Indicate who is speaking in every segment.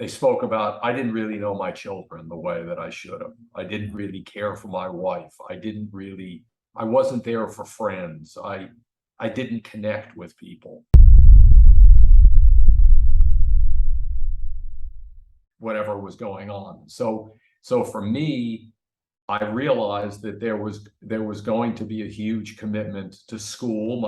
Speaker 1: they spoke about, I didn't really know my children the way that I should have. I didn't really care for my wife. I wasn't there for friends. I didn't connect with people. Whatever was going on. So for me, I realized that there was going to be a huge commitment to school.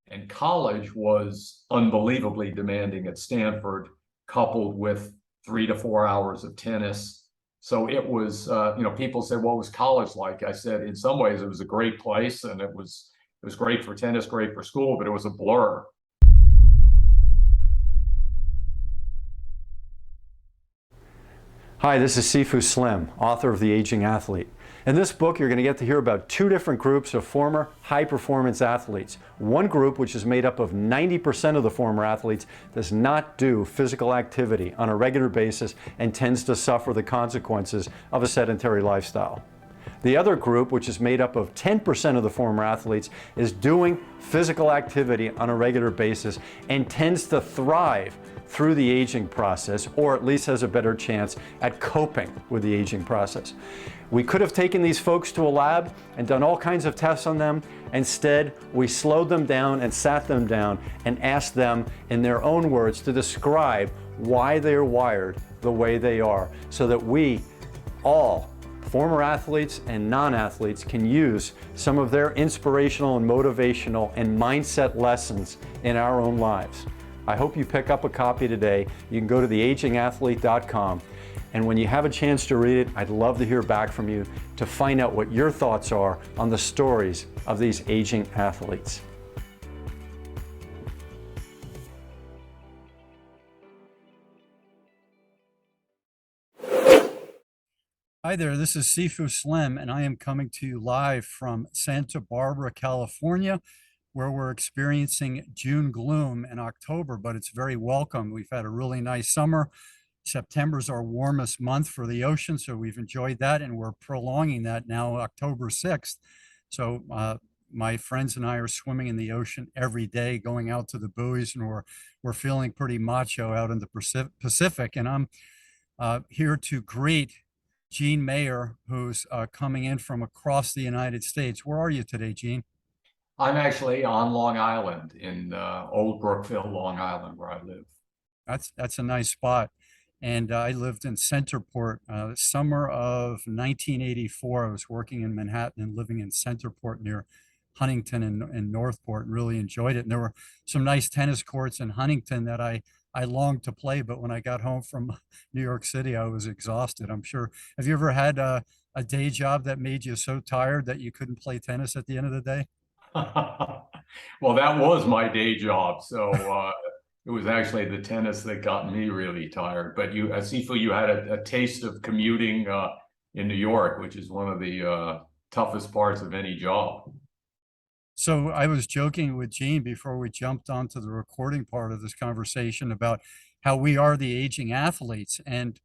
Speaker 1: And college was unbelievably demanding at Stanford, coupled with 3 to 4 hours of tennis. So it was, people said, what was college like? I said, in some ways, it was a great place, and it was great for tennis, great for school, but it was a blur.
Speaker 2: Hi, this is Sifu Slim, author of The Aging Athlete. In this book, you're going to get to hear about two different groups of former high-performance athletes. One group, which is made up of 90% of the former athletes, does not do physical activity on a regular basis and tends to suffer the consequences of a sedentary lifestyle. The other group, which is made up of 10% of the former athletes, is doing physical activity on a regular basis and tends to thrive through the aging process, or at least has a better chance at coping with the aging process. We could have taken these folks to a lab and done all kinds of tests on them. Instead, we slowed them down and sat them down and asked them, in their own words, to describe why they're wired the way they are, so that we all, former athletes and non-athletes, can use some of their inspirational and motivational and mindset lessons in our own lives. I hope you pick up a copy today. You can go to theagingathlete.com. And when you have a chance to read it, I'd love to hear back from you to find out what your thoughts are on the stories of these aging athletes. Hi there, this is Sifu Slim, and I am coming to you live from Santa Barbara, California, where we're experiencing June gloom in October, but it's very welcome. We've had a really nice summer. September's our warmest month for the ocean, so we've enjoyed that, and we're prolonging that now October 6th. So my friends and I are swimming in the ocean every day, going out to the buoys, and we're feeling pretty macho out in the Pacific. And I'm here to greet Gene Mayer, who's coming in from across the United States. Where are you today, Gene?
Speaker 1: I'm actually on Long Island in Old Brookville, Long Island, where I live.
Speaker 2: That's a nice spot. And I lived in Centerport, summer of 1984. I was working in Manhattan and living in Centerport near Huntington and Northport, and really enjoyed it. And there were some nice tennis courts in Huntington that I longed to play, but when I got home from New York City, I was exhausted, I'm sure. Have you ever had a day job that made you so tired that you couldn't play tennis at the end of the day?
Speaker 1: Well, that was my day job. So it was actually the tennis that got me really tired. But you, Sifu, you had a taste of commuting in New York, which is one of the toughest parts of any job.
Speaker 2: So I was joking with Gene before we jumped onto the recording part of this conversation about how we are the aging athletes. And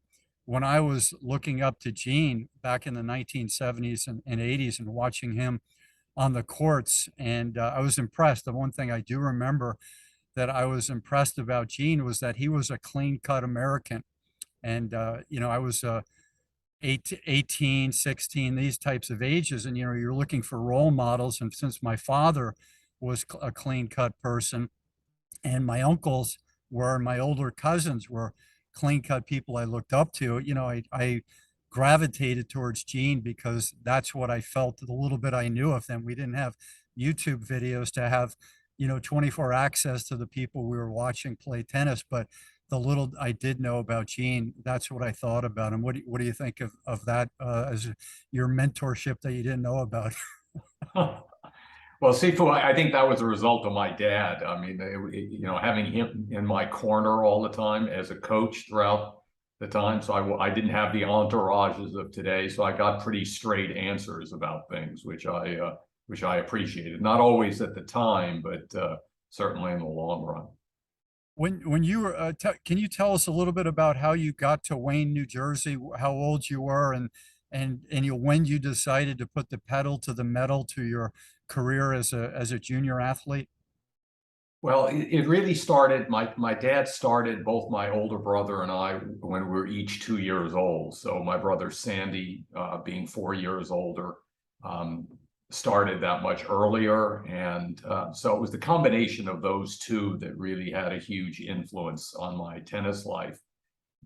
Speaker 2: when I was looking up to Gene back in the 1970s and 80s and watching him on the courts, and I was impressed. The one thing I do remember that I was impressed about Gene was that he was a clean-cut American. And, I was 18, 16, these types of ages, and, you're looking for role models. And since my father was a clean-cut person, and my uncles were, my older cousins were clean-cut people I looked up to, I gravitated towards Gene because that's what I felt, the little bit I knew of them. We didn't have YouTube videos to have, 24 access to the people we were watching play tennis, but the little I did know about Gene, that's what I thought about him. What do you think of that as your mentorship that you didn't know about?
Speaker 1: Well, Sifu, I think that was a result of my dad. I mean, having him in my corner all the time as a coach throughout the time. So I didn't have the entourages of today. So I got pretty straight answers about things, which I appreciated. Not always at the time, but certainly in the long run.
Speaker 2: When you were, can you tell us a little bit about how you got to Wayne, New Jersey, how old you were, and when you decided to put the pedal to the metal to your career as a junior athlete?
Speaker 1: Well, it really started, my dad started both my older brother and I when we were each 2 years old. So my brother Sandy, being 4 years older, um, started that much earlier. And so it was the combination of those two that really had a huge influence on my tennis life.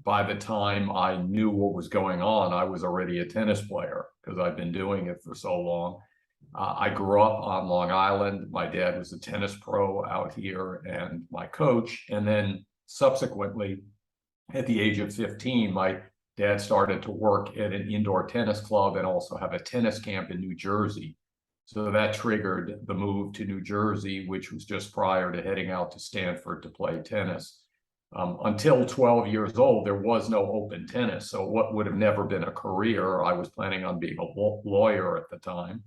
Speaker 1: By the time I knew what was going on, I was already a tennis player because I've been doing it for so long. I grew up on Long Island. My dad was a tennis pro out here and my coach. And then subsequently, at the age of 15, my dad started to work at an indoor tennis club and also have a tennis camp in New Jersey. So that triggered the move to New Jersey, which was just prior to heading out to Stanford to play tennis. Until 12 years old, there was no open tennis. So what would have never been a career, I was planning on being a lawyer at the time.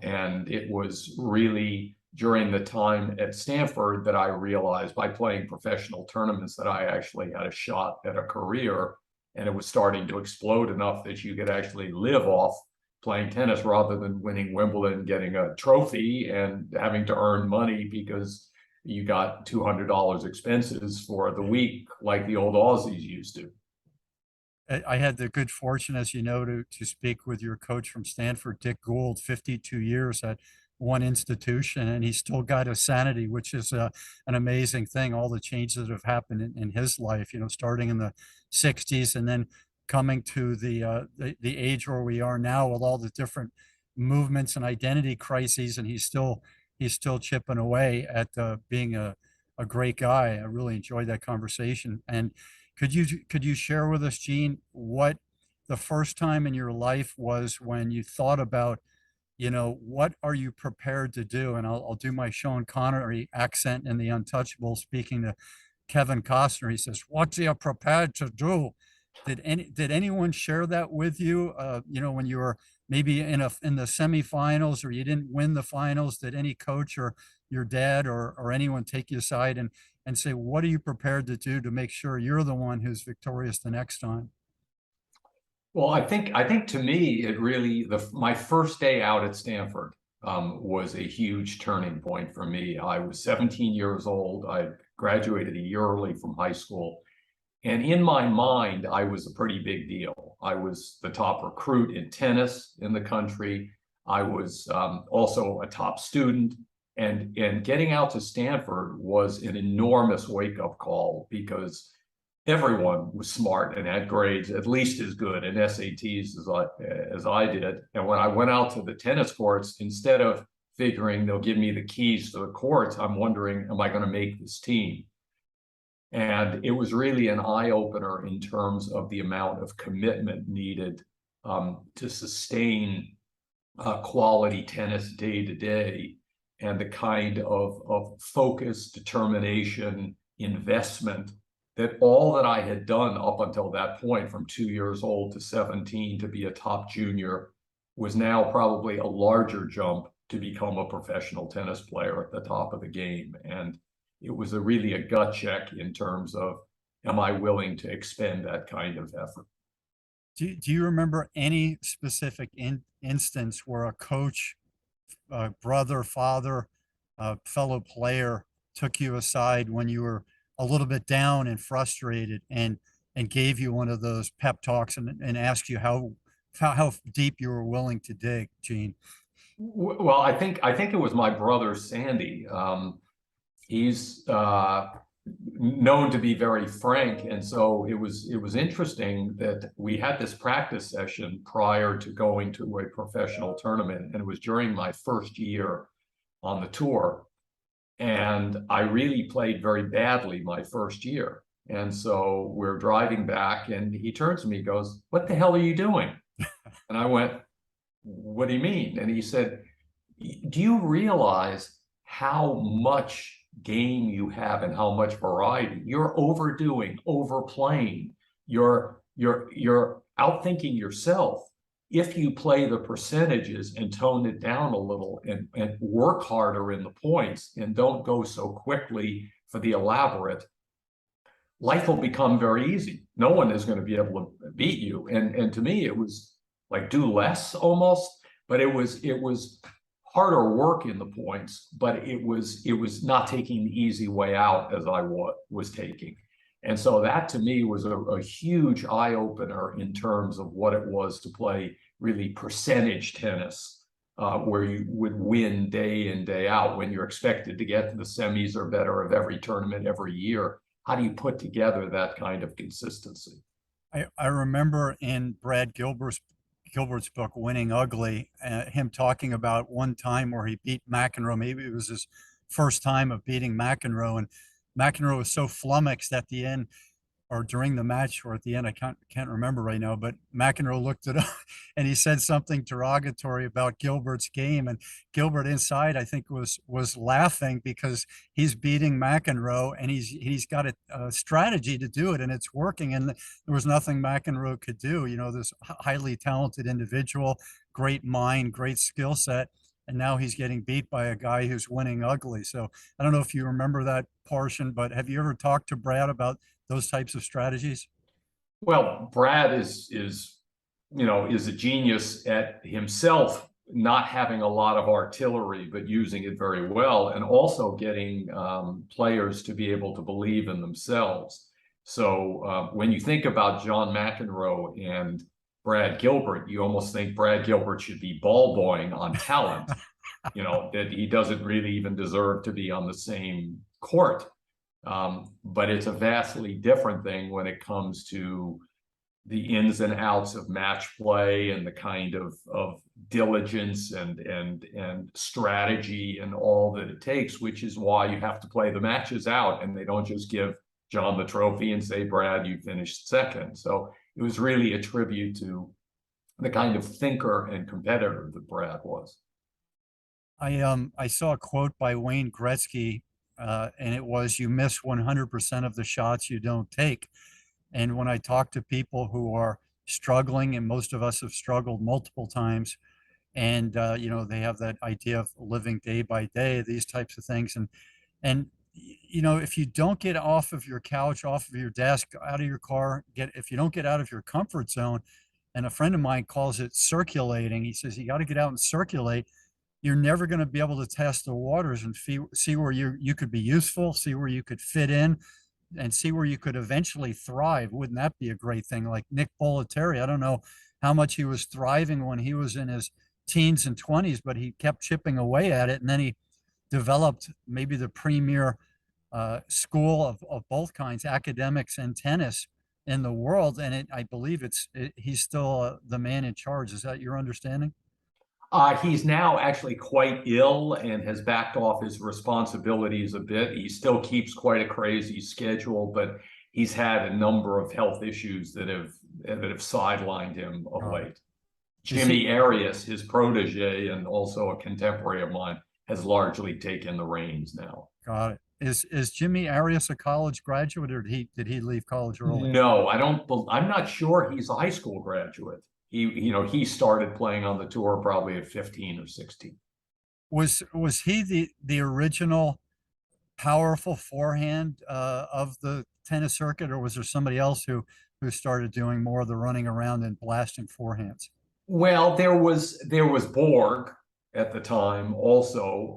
Speaker 1: And it was really during the time at Stanford that I realized by playing professional tournaments that I actually had a shot at a career, and it was starting to explode enough that you could actually live off playing tennis rather than winning Wimbledon, getting a trophy and having to earn money because you got $200 expenses for the week like the old Aussies used to.
Speaker 3: I had the good fortune, as you know, to speak with your coach from Stanford, Dick Gould, 52 years at one institution, and he's still got his sanity, which is an amazing thing. All the changes that have happened in his life, you know, starting in the 60s and then coming to the age where we are now with all the different movements and identity crises, and he's still chipping away at being a great guy. I really enjoyed that conversation. And could you share with us, Gene, what the first time in your life was when you thought about, you know, what are you prepared to do? And I'll do my Sean Connery accent in The Untouchable, speaking to Kevin Costner. He says, "What are you prepared to do?" Did anyone share that with you? You know, when you were maybe in the semifinals or you didn't win the finals, did any coach or your dad or anyone take you aside and say, what are you prepared to do to make sure you're the one who's victorious the next time?
Speaker 1: Well, I think to me, it really my first day out at Stanford was a huge turning point for me. I was 17 years old. I graduated a year early from high school. And in my mind, I was a pretty big deal. I was the top recruit in tennis in the country. I was also a top student. And getting out to Stanford was an enormous wake-up call because everyone was smart and had grades at least as good in SATs as I did. And when I went out to the tennis courts, instead of figuring they'll give me the keys to the courts, I'm wondering, am I going to make this team? And it was really an eye-opener in terms of the amount of commitment needed to sustain quality tennis day to day, and the kind of focus, determination, investment that all that I had done up until that point, from 2 years old to 17 to be a top junior, was now probably a larger jump to become a professional tennis player at the top of the game. And it was really a gut check in terms of, am I willing to expend that kind of effort?
Speaker 3: Do you remember any specific instance where a coach, brother, father, fellow player took you aside when you were a little bit down and frustrated and gave you one of those pep talks and asked you how deep you were willing to dig, Gene?
Speaker 1: Well, I think it was my brother Sandy. He's known to be very frank, and so it was interesting that we had this practice session prior to going to a professional tournament, and it was during my first year on the tour, and I really played very badly my first year. And so we're driving back, and he turns to me, goes, "What the hell are you doing?" And I went, "What do you mean?" And he said, "Do you realize how much game you have and how much variety? You're overdoing, overplaying. You're outthinking yourself. If you play the percentages and tone it down a little and work harder in the points and don't go so quickly for the elaborate, life will become very easy. No one is going to be able to beat you." And to me, it was like do less almost, but it was harder work in the points, but it was not taking the easy way out as I was taking. And so that to me was a huge eye opener in terms of what it was to play really percentage tennis, where you would win day in, day out when you're expected to get to the semis or better of every tournament every year. How do you put together that kind of consistency?
Speaker 3: I remember in Brad Gilbert's book, Winning Ugly, him talking about one time where he beat McEnroe. Maybe it was his first time of beating McEnroe, and McEnroe was so flummoxed at the end, or during the match, or at the end, I can't remember right now, but McEnroe looked it up and he said something derogatory about Gilbert's game, and Gilbert inside, I think, was laughing because he's beating McEnroe and he's got a strategy to do it and it's working, and there was nothing McEnroe could do. You know, this highly talented individual, great mind, great skill set, and now he's getting beat by a guy who's winning ugly. So I don't know if you remember that portion, but have you ever talked to Brad about those types of strategies?
Speaker 1: Well, Brad is a genius at himself not having a lot of artillery, but using it very well, and also getting players to be able to believe in themselves. So when you think about John McEnroe and Brad Gilbert, you almost think Brad Gilbert should be ball boying on talent, that he doesn't really even deserve to be on the same court. But it's a vastly different thing when it comes to the ins and outs of match play and the kind of diligence and strategy and all that it takes, which is why you have to play the matches out, and they don't just give John the trophy and say, Brad, you finished second. So it was really a tribute to the kind of thinker and competitor that Brad was.
Speaker 3: I saw a quote by Wayne Gretzky, and it was, "You miss 100% of the shots you don't take." And when I talk to people who are struggling, and most of us have struggled multiple times, and they have that idea of living day by day, these types of things, and if you don't get off of your couch, off of your desk, out of your car, if you don't get out of your comfort zone, and a friend of mine calls it circulating. He says you got to get out and circulate. You're never going to be able to test the waters and see where you could be useful, see where you could fit in, and see where you could eventually thrive. Wouldn't that be a great thing? Like Nick Bollettieri, I don't know how much he was thriving when he was in his teens and 20s, but he kept chipping away at it, and then he developed maybe the premier school of both kinds, academics and tennis, in the world. And I believe he's still the man in charge. Is that your understanding?
Speaker 1: He's now actually quite ill and has backed off his responsibilities a bit. He still keeps quite a crazy schedule, but he's had a number of health issues that have sidelined him of late. Jimmy Arias, his protege and also a contemporary of mine, has largely taken the reins now.
Speaker 3: Got it. Is Jimmy Arias a college graduate, or did he leave college early?
Speaker 1: No, I'm not sure he's a high school graduate. He started playing on the tour probably at 15 or 16.
Speaker 3: Was he the original powerful forehand of the tennis circuit, or was there somebody else who started doing more of the running around and blasting forehands?
Speaker 1: Well, there was Borg at the time also,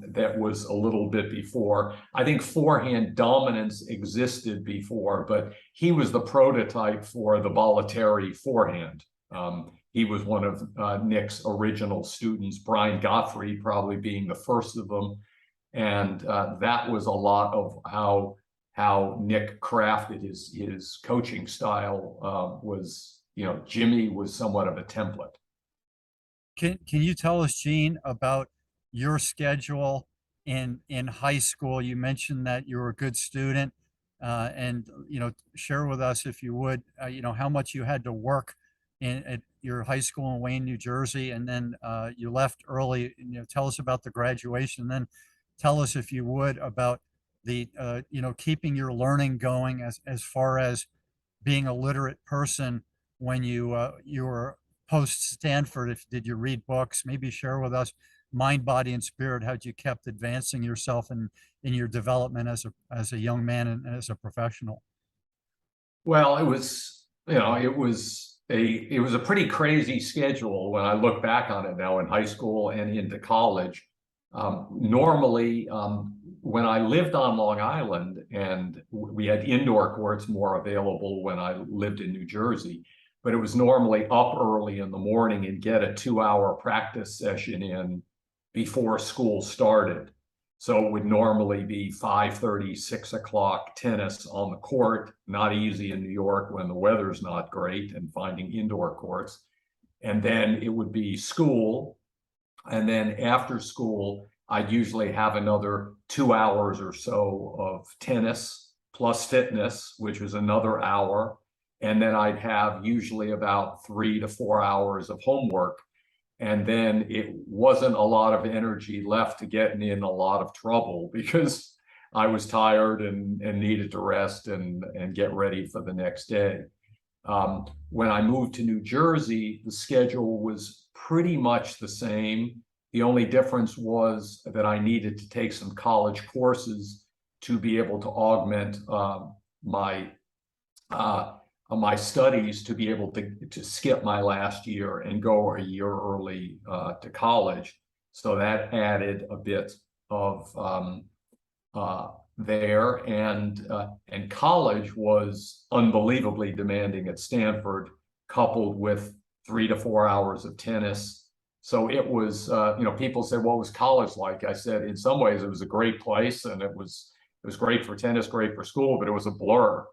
Speaker 1: that was a little bit before. I think forehand dominance existed before, but he was the prototype for the Bollettieri forehand. He was one of Nick's original students, Brian Godfrey probably being the first of them. And that was a lot of how Nick crafted his coaching style. Jimmy was somewhat of a template.
Speaker 3: Can you tell us, Gene, about your schedule in high school? You mentioned that you were a good student, and share with us, if you would, how much you had to work at your high school in Wayne, New Jersey, and then you left early. Tell us about the graduation, and then tell us, if you would, about the keeping your learning going as far as being a literate person when you were post Stanford. Did you read books? Maybe share with us, mind, body, and spirit, how you kept advancing yourself in your development as a young man and as a professional.
Speaker 1: Well, it was it was a pretty crazy schedule when I look back on it now in high school and into college. Normally, when I lived on Long Island, and we had indoor courts more available when I lived in New Jersey, but it was normally up early in the morning and get a 2-hour practice session in before school started. So it would normally be 5:30, 6 o'clock tennis on the court. Not easy in New York when the weather's not great and finding indoor courts. And then it would be school. And then after school, I'd usually have another 2 hours or so of tennis plus fitness, which was another hour. And then I'd have usually about 3 to 4 hours of homework. And then it wasn't a lot of energy left to getting in a lot of trouble because I was tired and needed to rest and get ready for the next day. When I moved to New Jersey, the schedule was pretty much the same. The only difference was that I needed to take some college courses to be able to augment my studies, to be able to skip my last year and go a year early to college. So that added a bit of there, and college was unbelievably demanding at Stanford, coupled with 3 to 4 hours of tennis. So it was, people said, what was college like? I said, in some ways, it was a great place, and it was great for tennis, great for school, but it was a blur.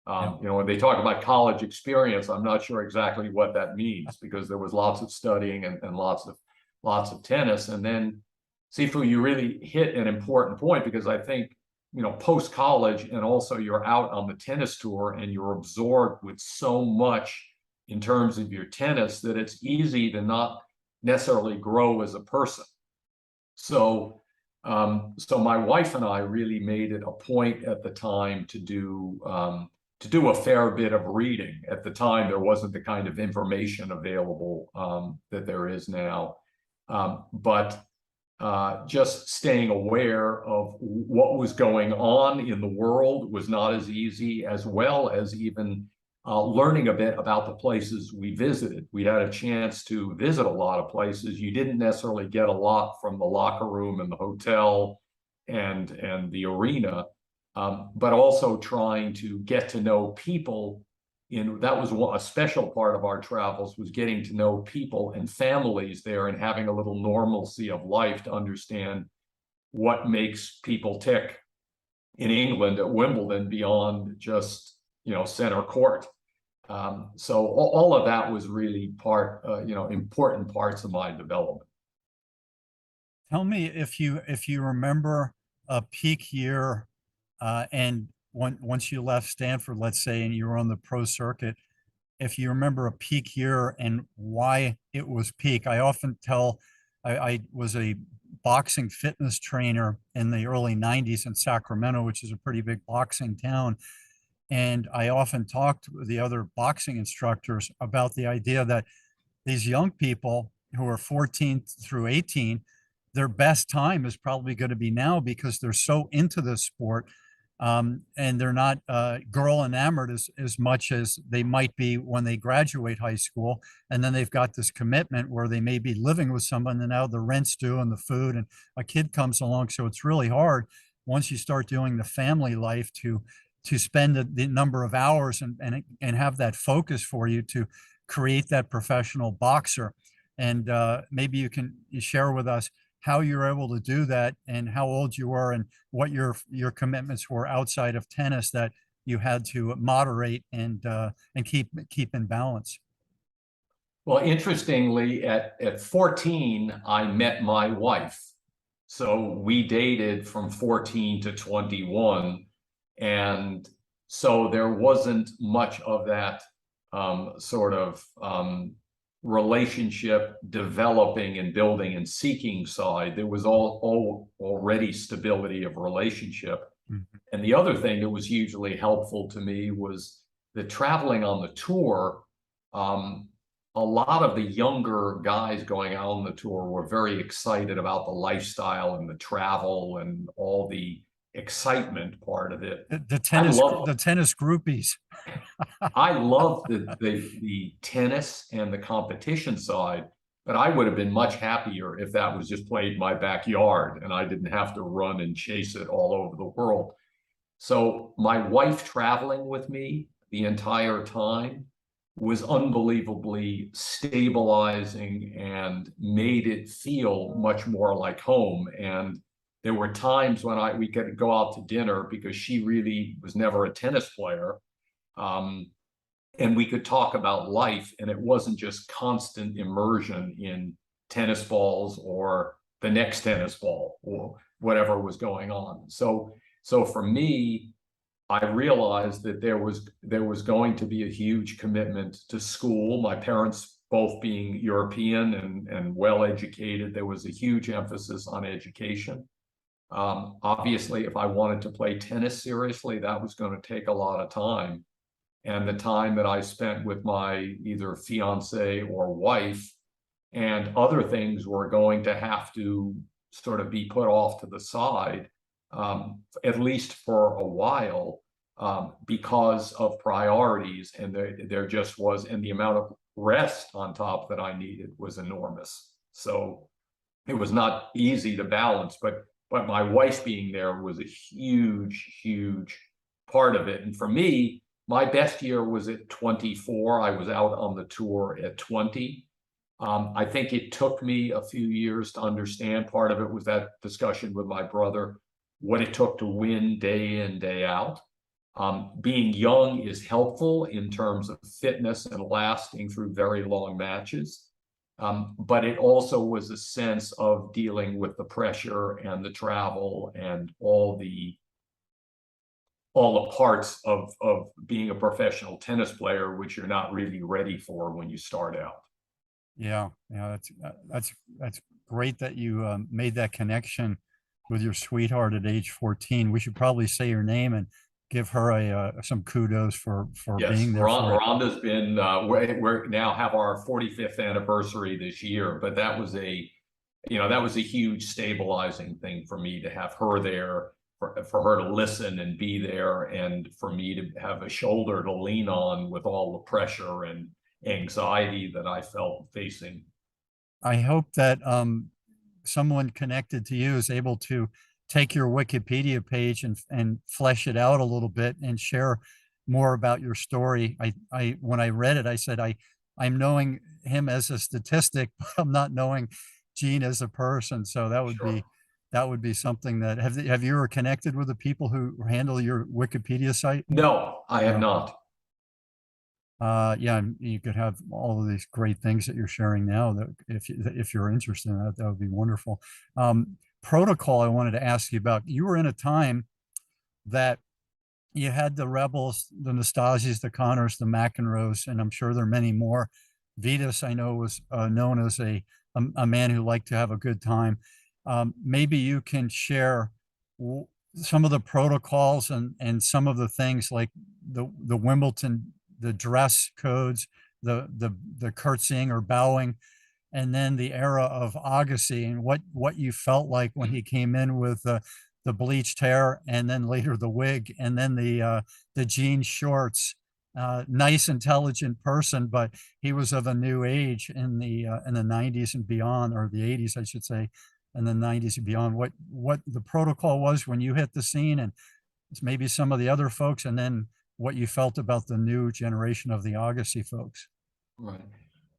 Speaker 1: When they talk about college experience, I'm not sure exactly what that means, because there was lots of studying and lots of tennis. And then, Sifu, you really hit an important point, because I think, post college, and also you're out on the tennis tour and you're absorbed with so much in terms of your tennis that it's easy to not necessarily grow as a person. So my wife and I really made it a point at the time to do a fair bit of reading. At the time, there wasn't the kind of information available that there is now. But just staying aware of what was going on in the world was not as easy, as well as even learning a bit about the places we visited. We had a chance to visit a lot of places. You didn't necessarily get a lot from the locker room and the hotel and the arena, but also trying to get to know people. That was a special part of our travels, was getting to know people and families there, and having a little normalcy of life to understand what makes people tick in England at Wimbledon beyond just center court. So all of that was really important parts of my development.
Speaker 3: Tell me if you remember a peak year, and once you left Stanford, let's say, and you were on the pro circuit, if you remember a peak year and why it was peak. I often tell, I was a boxing fitness trainer in the early 90s in Sacramento, which is a pretty big boxing town. And I often talked with the other boxing instructors about the idea that these young people who are 14 through 18, their best time is probably going to be now, because they're so into this sport. And they're not girl enamored as much as they might be when they graduate high school. And then they've got this commitment where they may be living with someone, and now the rent's due and the food, and a kid comes along. So it's really hard once you start doing the family life to spend the number of hours and have that focus for you to create that professional boxer. And maybe you share with us how you're able to do that, and how old you were, and what your commitments were outside of tennis that you had to moderate and keep in balance.
Speaker 1: Well, interestingly, at 14, I met my wife. So we dated from 14 to 21. And so there wasn't much of that relationship developing and building and seeking side. There was already stability of relationship. Mm-hmm. And the other thing that was hugely helpful to me was the traveling on the tour. A lot of the younger guys going out on the tour were very excited about the lifestyle and the travel and all the excitement part of it.
Speaker 3: The tennis groupies.
Speaker 1: I love the tennis and the competition side, but I would have been much happier if that was just played in my backyard and I didn't have to run and chase it all over the world. So my wife traveling with me the entire time was unbelievably stabilizing and made it feel much more like home. And there were times when we could go out to dinner because she really was never a tennis player. And we could talk about life, and it wasn't just constant immersion in tennis balls or the next tennis ball or whatever was going on. So for me, I realized that there was going to be a huge commitment to school. My parents both being European and well educated, there was a huge emphasis on education. Obviously, if I wanted to play tennis seriously, that was going to take a lot of time. And the time that I spent with my either fiance or wife and other things were going to have to sort of be put off to the side, at least for a while, because of priorities. And there just was, and the amount of rest on top that I needed was enormous. So it was not easy to balance, but my wife being there was a huge, huge part of it. And for me, my best year was at 24. I was out on the tour at 20. I think it took me a few years to understand. Part of it was that discussion with my brother, what it took to win day in, day out. Being young is helpful in terms of fitness and lasting through very long matches. But it also was a sense of dealing with the pressure and the travel and all the parts of being a professional tennis player, which you're not really ready for when you start out.
Speaker 3: Yeah, that's great that you made that connection with your sweetheart at age 14. We should probably say your name and give her some kudos for
Speaker 1: Yes,
Speaker 3: being there for you.
Speaker 1: Rhonda's been we're now have our 45th anniversary this year, but that was a huge stabilizing thing for me to have her there, for her to listen and be there, and for me to have a shoulder to lean on with all the pressure and anxiety that I felt facing.
Speaker 3: I hope that someone connected to you is able to take your Wikipedia page and flesh it out a little bit and share more about your story. When I read it, I said, I'm knowing him as a statistic, but I'm not knowing Gene as a person. So that would be something that have you ever connected with the people who handle your Wikipedia site?
Speaker 1: No, I have not.
Speaker 3: Yeah, and you could have all of these great things that you're sharing now that if you're interested in that, that would be wonderful. Protocol, I wanted to ask you about. You were in a time that you had the Rebels, the Nastasias, the Connors, the McEnroes, and I'm sure there are many more. Vitas, I know, was known as a man who liked to have a good time. Maybe you can share some of the protocols and some of the things like the Wimbledon, the dress codes, the curtsying or bowing, and then the era of Agassi and what you felt like when he came in with the bleached hair and then later the wig and then the jean shorts. Nice, intelligent person, but he was of a new age in the 90s and beyond, or the 80s, I should say, and the 90s and beyond. What the protocol was when you hit the scene, and maybe some of the other folks, and then what you felt about the new generation of the Agassi folks.
Speaker 1: Right.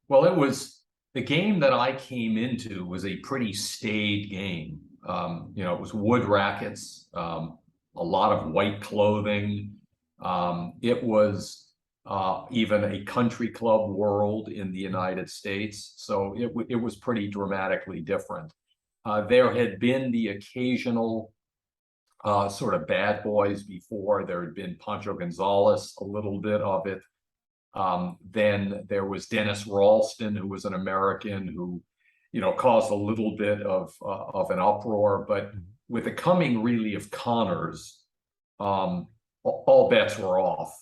Speaker 1: Well, it was the game that I came into was a pretty staid game. It was wood rackets, a lot of white clothing. It was even a country club world in the United States. So it was pretty dramatically different. There had been the occasional sort of bad boys before. There had been Pancho Gonzalez, a little bit of it. Then there was Dennis Ralston, who was an American who, caused a little bit of an uproar. But with the coming really of Connors, all bets were off.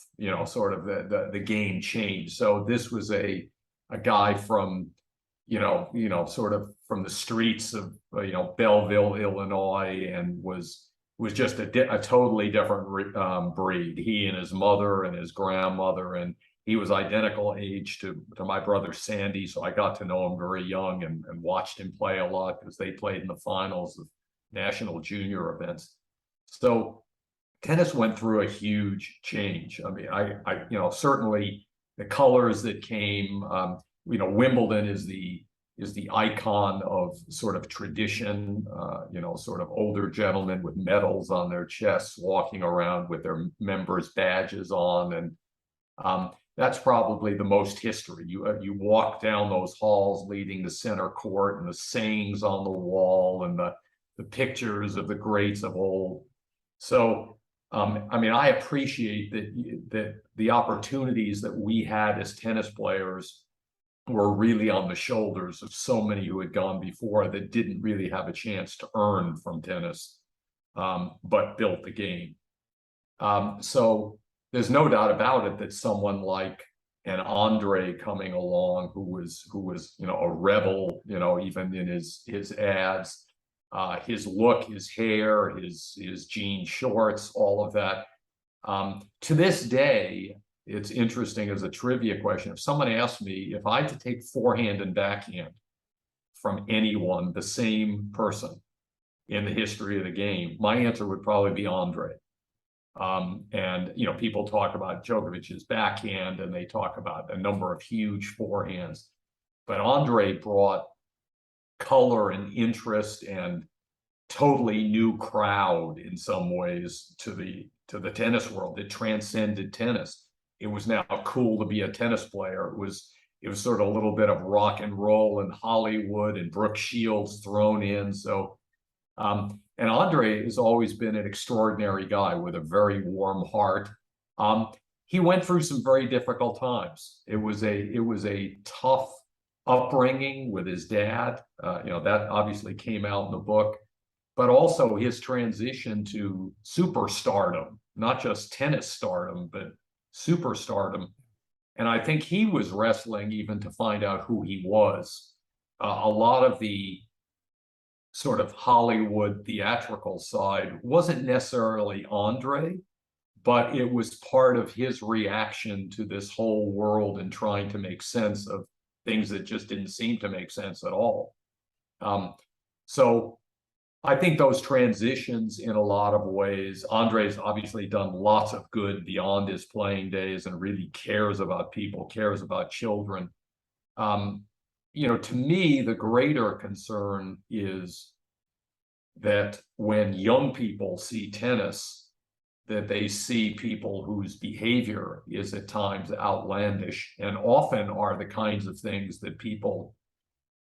Speaker 1: Sort of the game changed. So this was a guy from, sort of from the streets of Belleville, Illinois, and was was just a totally different breed. He and his mother and his grandmother, and he was identical age to my brother Sandy. So I got to know him very young and watched him play a lot because they played in the finals of national junior events. So tennis went through a huge change. I mean, I certainly the colors that came, Wimbledon is the icon of sort of tradition, sort of older gentlemen with medals on their chests walking around with their members' badges on. And that's probably the most history. You walk down those halls leading to center court, and the sayings on the wall and the pictures of the greats of old. So, I appreciate that the opportunities that we had as tennis players were really on the shoulders of so many who had gone before that didn't really have a chance to earn from tennis, but built the game. So there's no doubt about it that someone like an Andre coming along, who was a rebel, even in his ads, his look, his hair, his jean shorts, all of that. To this day, it's interesting as a trivia question. If someone asked me if I had to take forehand and backhand from anyone, the same person in the history of the game, my answer would probably be Andre. People talk about Djokovic's backhand, and they talk about a number of huge forehands, but Andre brought color and interest and totally new crowd in some ways to the tennis world. It transcended tennis. It was now cool to be a tennis player. It was sort of a little bit of rock and roll and Hollywood and Brooke Shields thrown in. So, and Andre has always been an extraordinary guy with a very warm heart. He went through some very difficult times. It was a tough upbringing with his dad. That obviously came out in the book, but also his transition to superstardom, not just tennis stardom, but superstardom. And I think he was wrestling even to find out who he was. A lot of the sort of Hollywood theatrical side wasn't necessarily Andre, but it was part of his reaction to this whole world and trying to make sense of things that just didn't seem to make sense at all. So I think those transitions, in a lot of ways, Andre's obviously done lots of good beyond his playing days and really cares about people, cares about children. To me, the greater concern is that when young people see tennis, that they see people whose behavior is at times outlandish and often are the kinds of things that people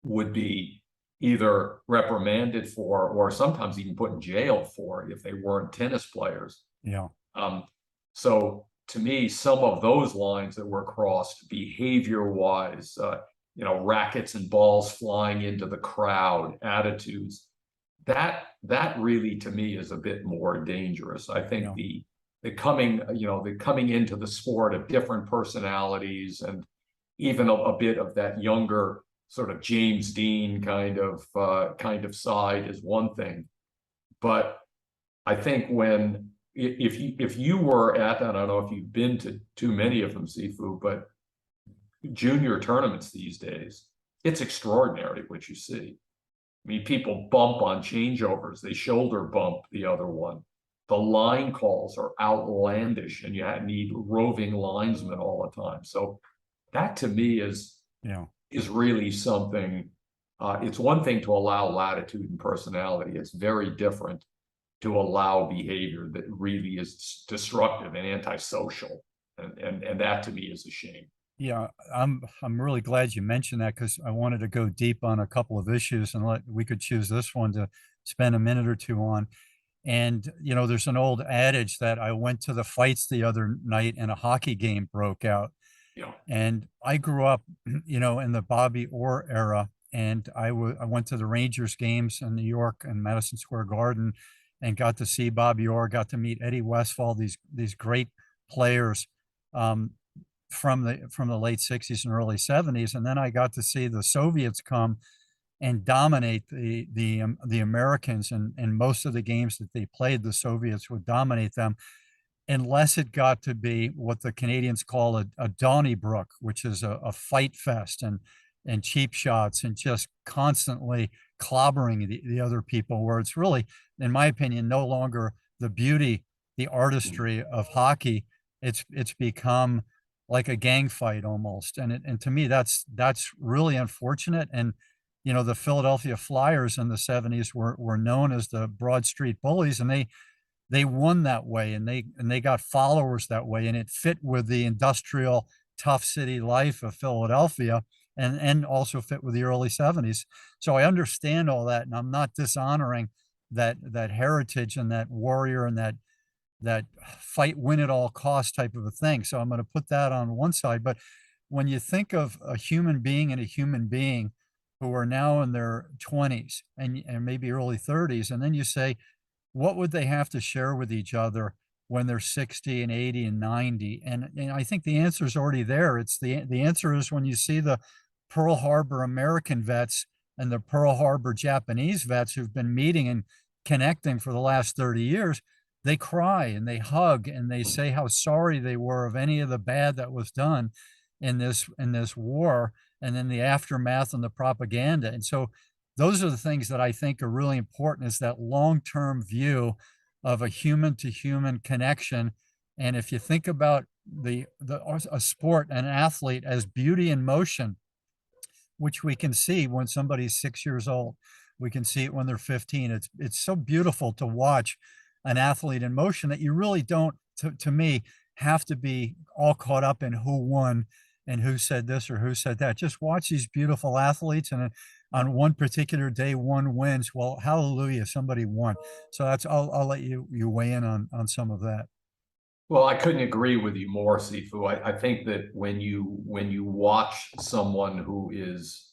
Speaker 1: would be either reprimanded for or sometimes even put in jail for if they weren't tennis players.
Speaker 3: Yeah.
Speaker 1: So to me, some of those lines that were crossed behavior-wise, rackets and balls flying into the crowd, attitudes, that really to me is a bit more dangerous. I think the coming into the sport of different personalities and even a bit of that younger sort of James Dean kind of side is one thing, but I think if you were at, I don't know if you've been to too many of them, Sifu, but junior tournaments these days, it's extraordinary what you see. I mean, people bump on changeovers, they shoulder bump the other one. The line calls are outlandish, and you need roving linesmen all the time. So that to me is really something. It's one thing to allow latitude and personality. It's very different to allow behavior that really is destructive and antisocial. And that to me is a shame.
Speaker 3: Yeah, I'm really glad you mentioned that, because I wanted to go deep on a couple of issues, and we could choose this one to spend a minute or two on. And, there's an old adage that I went to the fights the other night and a hockey game broke out.
Speaker 1: Yeah.
Speaker 3: And I grew up, in the Bobby Orr era, and I went to the Rangers games in New York and Madison Square Garden and got to see Bobby Orr, got to meet Eddie Westfall, these great players from the late 60s and early 70s. And then I got to see the Soviets come and dominate the Americans, and most of the games that they played, the Soviets would dominate them, unless it got to be what the Canadians call a Donnybrook, which is a fight fest and cheap shots and just constantly clobbering the other people, where it's really, in my opinion, no longer the beauty, the artistry of hockey. It's become like a gang fight almost. And to me, that's really unfortunate. And you know, the Philadelphia Flyers in the 70s were known as the Broad Street Bullies, and they won that way, and they got followers that way, and it fit with the industrial tough city life of Philadelphia, and also fit with the early 70s. So I understand all that, and I'm not dishonoring that heritage and that warrior and that fight win at all costs type of a thing. So I'm going to put that on one side. But when you think of a human being and a human being who are now in their 20s and maybe early 30s, and then you say, what would they have to share with each other when they're 60 and 80 and 90? And I think the answer is already there. It's the answer is when you see the Pearl Harbor American vets and the Pearl Harbor Japanese vets who've been meeting and connecting for the last 30 years, they cry and they hug and they say how sorry they were of any of the bad that was done in this war, and then the aftermath and the propaganda. And so those are the things that I think are really important, is that long-term view of a human to human connection. And if you think about a sport, an athlete, as beauty in motion, which we can see when somebody's 6 years old, we can see it when they're 15. It's so beautiful to watch an athlete in motion that you really don't, to me, have to be all caught up in who won and who said this or who said that. Just watch these beautiful athletes, and on one particular day, one wins. Well, hallelujah, somebody won. So I'll let you weigh in on some of that.
Speaker 1: Well, I couldn't agree with you more, Sifu. I think that when you watch someone who is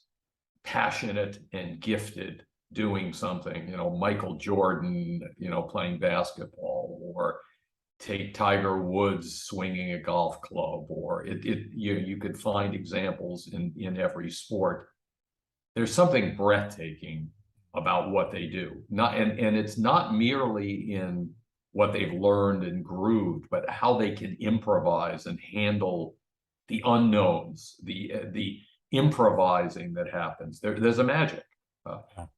Speaker 1: passionate and gifted doing something, you know, Michael Jordan, you know, playing basketball, or take Tiger Woods swinging a golf club, or you could find examples in every sport. There's something breathtaking about what they do. And it's not merely in what they've learned and grooved, but how they can improvise and handle the unknowns, the improvising that happens. There's a magic.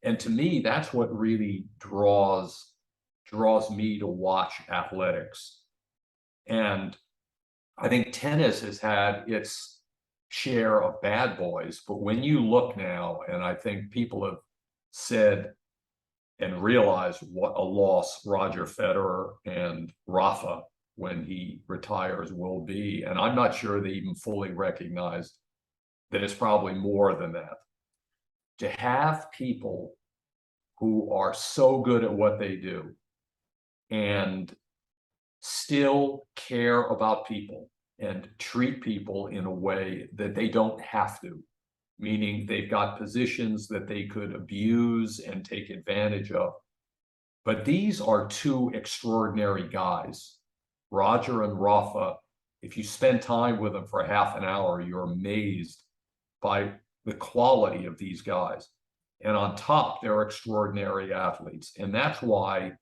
Speaker 1: And to me, that's what really draws me to watch athletics. And I think tennis has had its share of bad boys, but when you look now, and I think people have said and realized what a loss Roger Federer and Rafa, when he retires, will be, and I'm not sure they even fully recognize that it's probably more than that. To have people who are so good at what they do and still care about people and treat people in a way that they don't have to, meaning they've got positions that they could abuse and take advantage of. But these are two extraordinary guys, Roger and Rafa. If you spend time with them for half an hour, you're amazed by the quality of these guys. And on top, they're extraordinary athletes. And that's why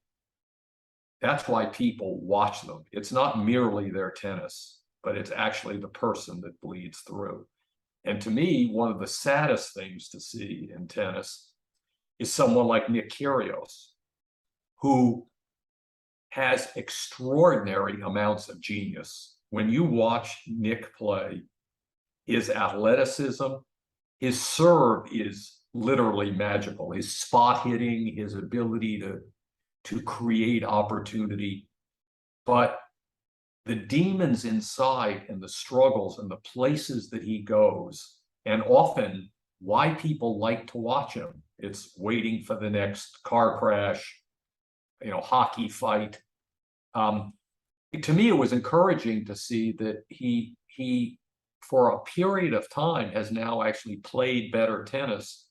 Speaker 1: people watch them. It's not merely their tennis, but it's actually the person that bleeds through. And to me, one of the saddest things to see in tennis is someone like Nick Kyrgios, who has extraordinary amounts of genius. When you watch Nick play, his athleticism, his serve is literally magical. His spot hitting, his ability to create opportunity. But the demons inside and the struggles and the places that he goes, and often why people like to watch him, it's waiting for the next car crash, you know, hockey fight. To me, it was encouraging to see that he for a period of time has now actually played better tennis,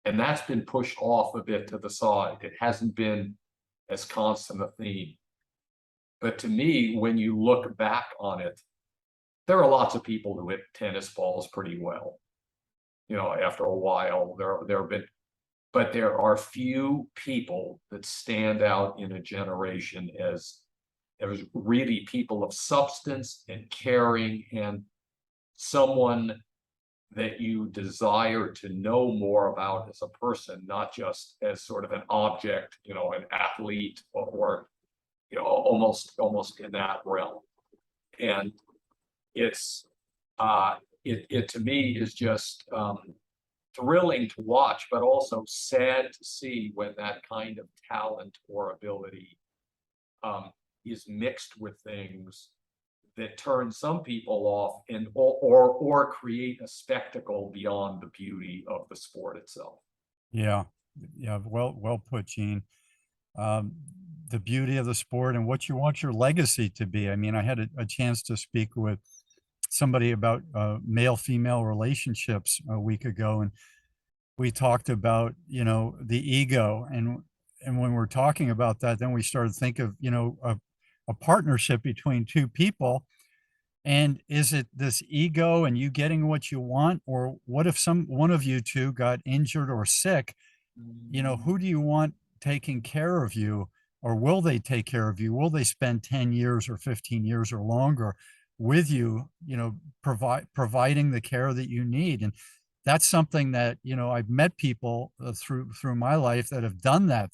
Speaker 1: and that's been pushed off a bit to the side. It hasn't been as constant a theme. But to me, when you look back on it, there are lots of people who hit tennis balls pretty well. You know, after a while, there have been but there are few people that stand out in a generation as really people of substance and caring, and someone that you desire to know more about as a person, not just as sort of an object, an athlete, or almost in that realm. And it's it to me is just thrilling to watch, but also sad to see when that kind of talent or ability is mixed with things that turn some people off and or create a spectacle beyond the beauty of the sport itself.
Speaker 3: Yeah, yeah, well put, Gene. The beauty of the sport and what you want your legacy to be. I mean, I had a chance to speak with somebody about male-female relationships a week ago, and we talked about, the ego, and when we're talking about that, then we started to think of, a partnership between two people. And is it this ego and you getting what you want, or what if one of you two got injured or sick? Who do you want taking care of you, or will they take care of you? Will they spend 10 years or 15 years or longer with you, providing the care that you need? And that's something that, I've met people through my life that have done that.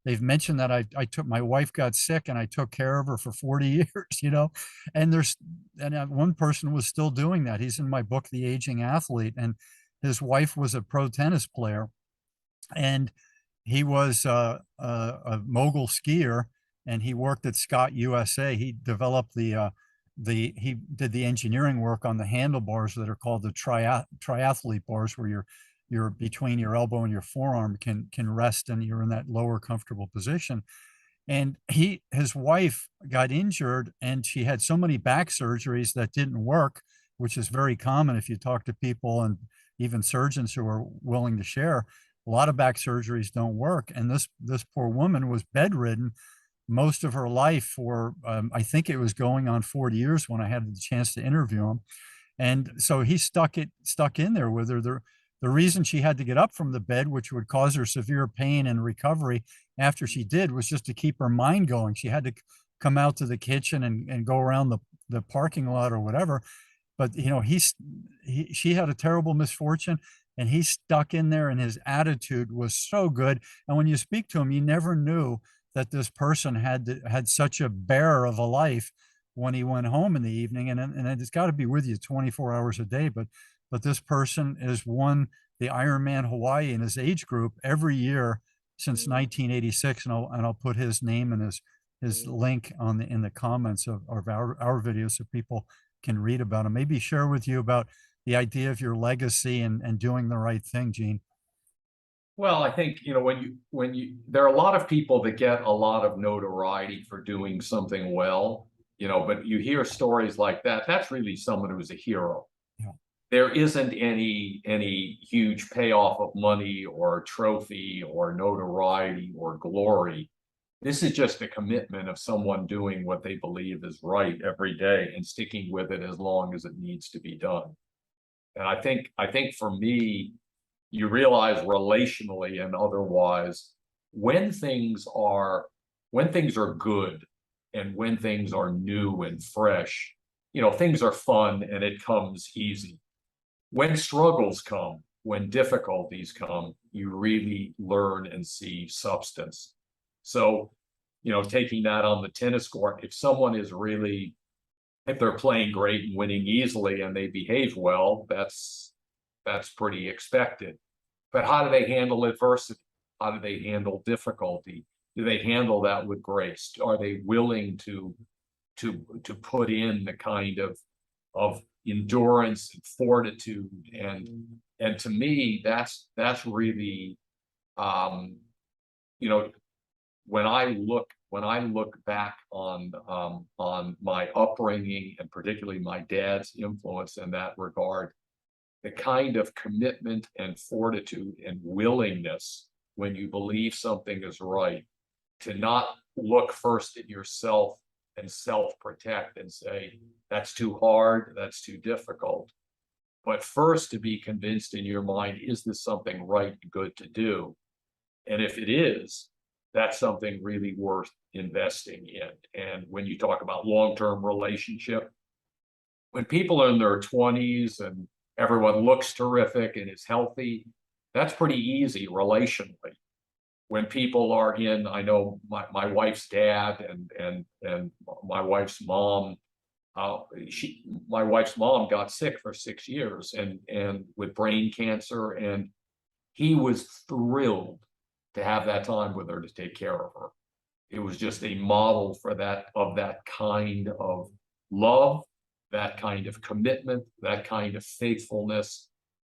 Speaker 3: They've mentioned that I took, my wife got sick and I took care of her for 40 years, and one person was still doing that. He's in my book, The Aging Athlete, and his wife was a pro tennis player, and he was a mogul skier, and he worked at Scott USA. He developed he did the engineering work on the handlebars that are called the triathlete bars, where you're between your elbow and your forearm can rest, and you're in that lower comfortable position. And his wife got injured, and she had so many back surgeries that didn't work, which is very common if you talk to people and even surgeons who are willing to share. A lot of back surgeries don't work, and this poor woman was bedridden most of her life for I think it was going on 40 years when I had the chance to interview him. And so he stuck in there with her. The reason she had to get up from the bed, which would cause her severe pain and recovery after she did, was just to keep her mind going. She had to come out to the kitchen and go around the parking lot or whatever. But she had a terrible misfortune, and he stuck in there, and his attitude was so good. And when you speak to him, you never knew that this person had such a bear of a life when he went home in the evening. And it's got to be with you 24 hours a day. But this person has won the Ironman Hawaii in his age group every year since 1986, and I'll put his name and his link in the comments of our video so people can read about him. Maybe share with you about the idea of your legacy and doing the right thing, Gene.
Speaker 1: Well, I think, when you there are a lot of people that get a lot of notoriety for doing something well, but you hear stories like that, that's really someone who's a hero.
Speaker 3: Yeah.
Speaker 1: There isn't any huge payoff of money or trophy or notoriety or glory. This is just a commitment of someone doing what they believe is right every day and sticking with it as long as it needs to be done. And I think for me, you realize relationally and otherwise, when things are good and when things are new and fresh, things are fun and it comes easy. When struggles come, when difficulties come, you really learn and see substance. So, taking that on the tennis court, if they're playing great and winning easily and they behave well, that's pretty expected. But how do they handle adversity? How do they handle difficulty? Do they handle that with grace? Are they willing to put in the kind of endurance and fortitude? And to me, that's really when I look back on my upbringing, and particularly my dad's influence in that regard, the kind of commitment and fortitude and willingness when you believe something is right, to not look first at yourself and self-protect and say, that's too hard, that's too difficult. But first to be convinced in your mind, is this something right and good to do? And if it is, that's something really worth investing in. And when you talk about long-term relationship, when people are in their 20s and everyone looks terrific and is healthy, that's pretty easy relationally. When people are in, I know my wife's dad and my wife's mom, my wife's mom got sick for 6 years and with brain cancer, and he was thrilled to have that time with her to take care of her. It was just a model for that kind of love, that kind of commitment, that kind of faithfulness.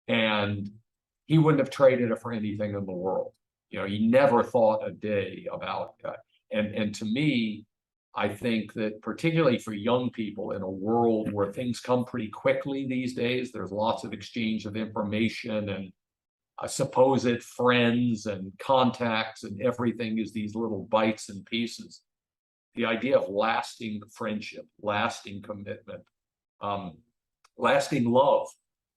Speaker 1: And he wouldn't have traded it for anything in the world. You know, he never thought a day about that. And to me, I think that particularly for young people in a world where things come pretty quickly these days, there's lots of exchange of information and supposed friends and contacts, and everything is these little bites and pieces. The idea of lasting friendship, lasting commitment, lasting love,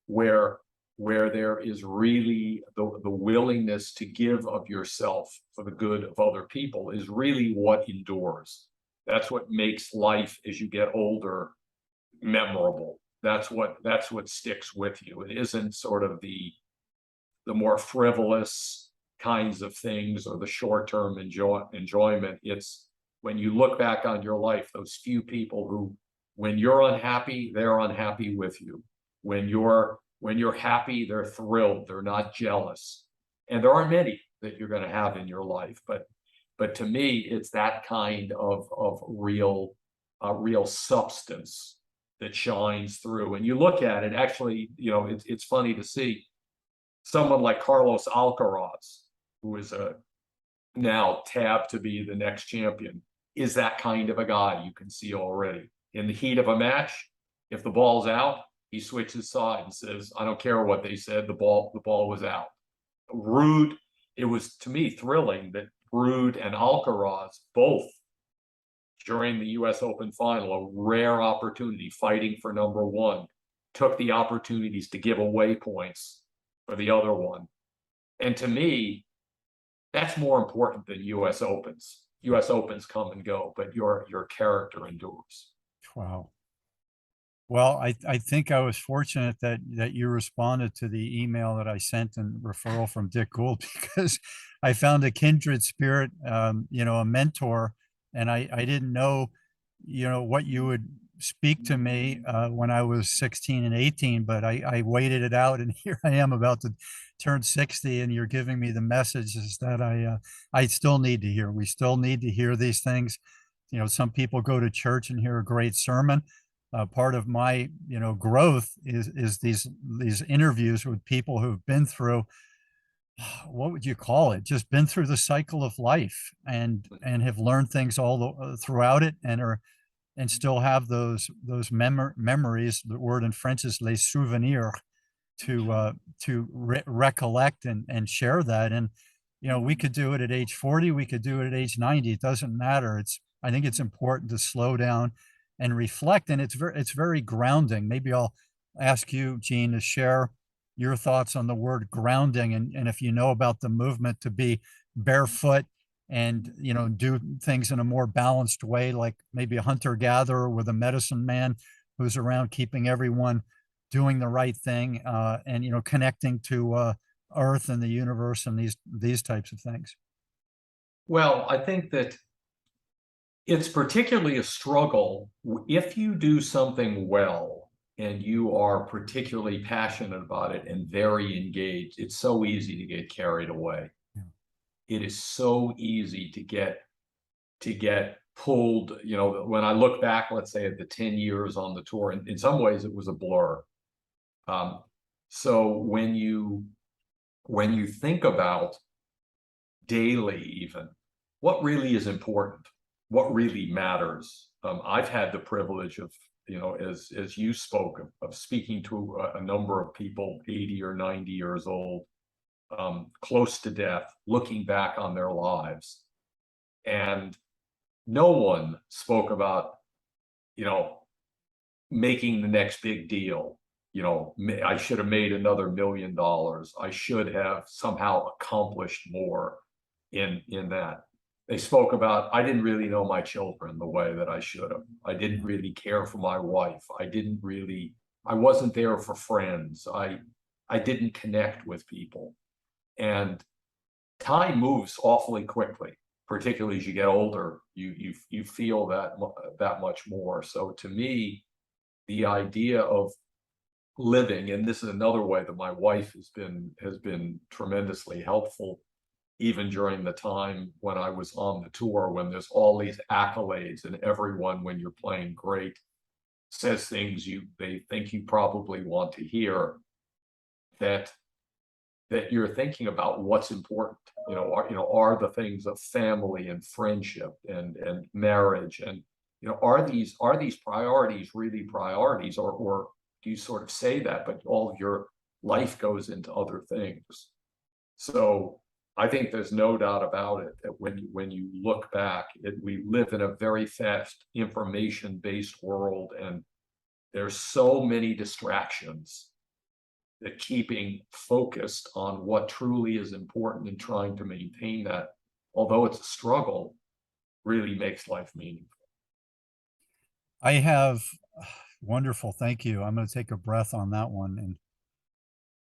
Speaker 1: where there is really the willingness to give of yourself for the good of other people, is really what endures. That's what makes life as you get older memorable. That's what sticks with you. It isn't sort of the more frivolous kinds of things or the short-term enjoyment. It's when you look back on your life, those few people who, when you're unhappy, they're unhappy with you. When you're happy, they're thrilled, they're not jealous. And there aren't many that you're going to have in your life, but to me, it's that kind of real substance that shines through. And you look at it, actually, you know, it's funny to see someone like Carlos Alcaraz, who is now tabbed to be the next champion, is that kind of a guy. You can see already in the heat of a match, if the ball's out, he switches side and says, I don't care what they said, the ball was out. Rude, it was to me thrilling that Rude and Alcaraz both during the US Open final, a rare opportunity fighting for number one, took the opportunities to give away points for the other one. And to me, that's more important than US Opens. US Opens come and go, but your character endures.
Speaker 3: Wow. Well, I think I was fortunate that you responded to the email that I sent and referral from Dick Gould, because I found a kindred spirit, you know, a mentor, and I didn't know, you know, what you would speak to me when I was 16 and 18, but I waited it out, and here I am about to turn 60, and you're giving me the messages that I still need to hear. We still need to hear these things. You know, some people go to church and hear a great sermon. Part of my, you know, growth is these interviews with people who've been through, what would you call it? Just been through the cycle of life and have learned things all throughout it, and still have those memories. The word in French is les souvenirs, to recollect and share that. And you know, we could do it at age 40, we could do it at age 90. It doesn't matter. I think it's important to slow down and reflect, and it's very grounding. Maybe I'll ask you, Gene, to share your thoughts on the word grounding, and if you know about the movement to be barefoot and, you know, do things in a more balanced way, like maybe a hunter-gatherer with a medicine man who's around keeping everyone doing the right thing, and, you know, connecting to Earth and the universe and these types of things.
Speaker 1: Well, I think that it's particularly a struggle if you do something well and you are particularly passionate about it and very engaged. It's so easy to get carried away.
Speaker 3: Yeah.
Speaker 1: It is so easy to get pulled. You know, when I look back, let's say at the 10 years on the tour, in some ways it was a blur. So when you think about daily, even what really is important, what really matters. I've had the privilege of, you know, as you spoke of speaking to a number of people 80 or 90 years old, close to death, looking back on their lives. And no one spoke about, you know, making the next big deal. You know, I should have made another $1 million. I should have somehow accomplished more. in that. They spoke about, I didn't really know my children the way that I should have. I didn't really care for my wife. I wasn't there for friends. I didn't connect with people. And time moves awfully quickly, particularly as you get older. You feel that much more. So to me, the idea of living, and this is another way that my wife has been tremendously helpful, even during the time when I was on the tour, when there's all these accolades and everyone, when you're playing great, says things they think you probably want to hear, that you're thinking about what's important. Are the things of family and friendship and marriage, and are these priorities really priorities, or do you sort of say that, but all of your life goes into other things? So I think there's no doubt about it that when you look back, we live in a very fast information-based world, and there's so many distractions that keeping focused on what truly is important and trying to maintain that, although it's a struggle, really makes life meaningful.
Speaker 3: I have wonderful. Thank you. I'm going to take a breath on that one and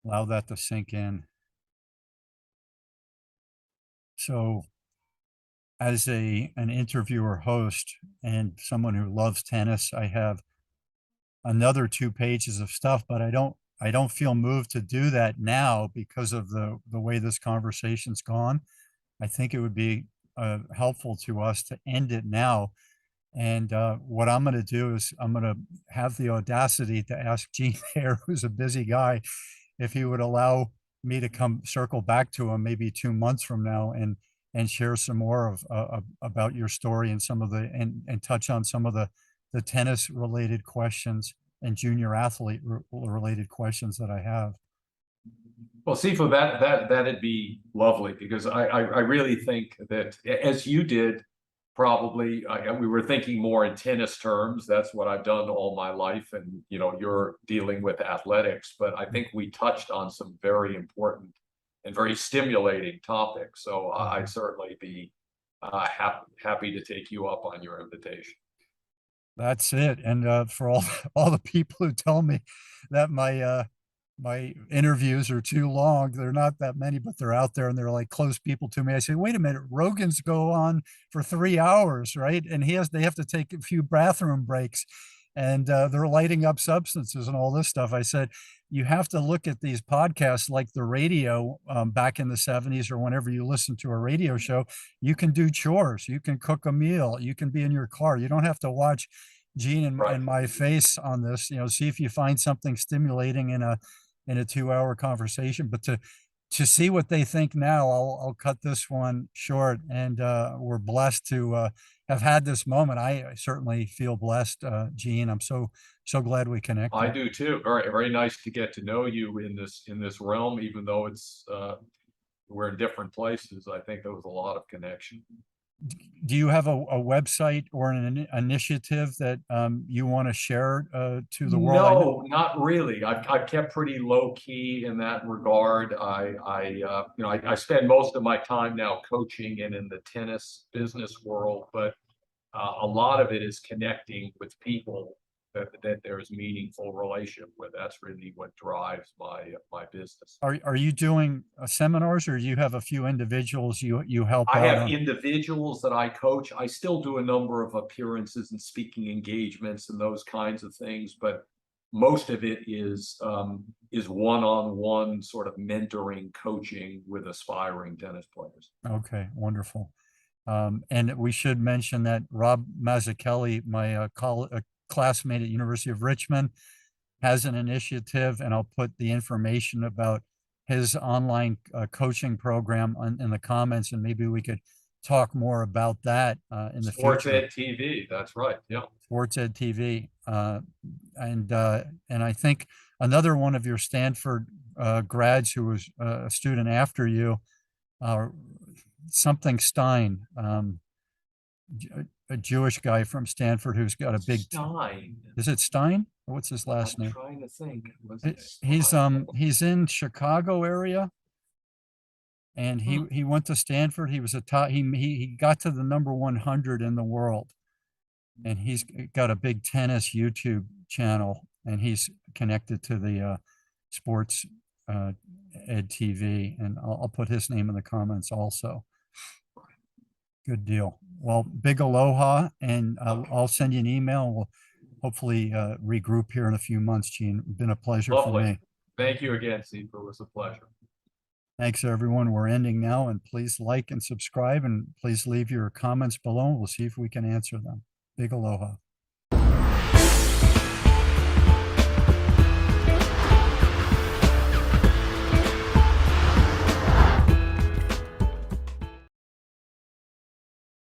Speaker 3: allow that to sink in. So as an interviewer host and someone who loves tennis, I have another 2 pages of stuff, but I don't feel moved to do that now because of the way this conversation's gone. I think it would be helpful to us to end it now. And what I'm going to do is I'm going to have the audacity to ask Gene Hare, who's a busy guy, if he would allow me to come circle back to him maybe 2 months from now and share some more of about your story and some of the and touch on some of the tennis related questions and junior athlete related questions that I have.
Speaker 1: Well, Sifu, that'd be lovely, because I really think that, as you did, probably we were thinking more in tennis terms. That's what I've done all my life, and you're dealing with athletics. But I think we touched on some very important and very stimulating topics. So I'd certainly be happy to take you up on your invitation.
Speaker 3: That's it. And for all the people who tell me that my interviews are too long, they're not that many, but they're out there and they're like close people to me. I say, wait a minute, Rogan's go on for 3 hours, right? And they have to take a few bathroom breaks, and they're lighting up substances and all this stuff. I said, you have to look at these podcasts like the radio back in the 70s, or whenever you listen to a radio show, you can do chores, you can cook a meal, you can be in your car. You don't have to watch Gene and my face on this. See if you find something stimulating in a 2-hour conversation. But to see what they think now, I'll cut this one short. And we're blessed to have had this moment. I certainly feel blessed, Gene. I'm so glad we connected.
Speaker 1: I do too. Very, very nice to get to know you in this realm, even though we're in different places. I think there was a lot of connection.
Speaker 3: Do you have a website or an initiative that you want to share to the world?
Speaker 1: No, not really. I've kept pretty low key in that regard. I spend most of my time now coaching and in the tennis business world, but a lot of it is connecting with people that there's meaningful relationship with. That's really what drives my business.
Speaker 3: Are you doing seminars, or do you have a few individuals you help
Speaker 1: I
Speaker 3: out
Speaker 1: have
Speaker 3: on?
Speaker 1: individuals that I coach. I still do a number of appearances and speaking engagements and those kinds of things, but most of it is one-on-one sort of mentoring, coaching with aspiring tennis players.
Speaker 3: Okay, wonderful. And we should mention that Rob Mazzucchelli, my classmate at University of Richmond, has an initiative, and I'll put the information about his online coaching program in the comments, and maybe we could talk more about that in the
Speaker 1: Sports
Speaker 3: future.
Speaker 1: Ed TV, that's right. Yeah.
Speaker 3: Sports Ed TV. And I think another one of your Stanford grads who was a student after you, something Stein, a Jewish guy from Stanford who's got a big
Speaker 1: Stein.
Speaker 3: Is it Stein? What's his last name?
Speaker 1: I'm trying to think.
Speaker 3: He's in Chicago area, and he went to Stanford. He was a top. He got to the number 100 in the world, and he's got a big tennis YouTube channel, and he's connected to the Sports Ed TV, and I'll put his name in the comments also. Good deal. Well, big aloha, and I'll send you an email. We'll hopefully regroup here in a few months, Gene. Been a pleasure for me.
Speaker 1: Thank you again, Sifu. It was a pleasure.
Speaker 3: Thanks, everyone. We're ending now, and please like and subscribe, and please leave your comments below. We'll see if we can answer them. Big aloha.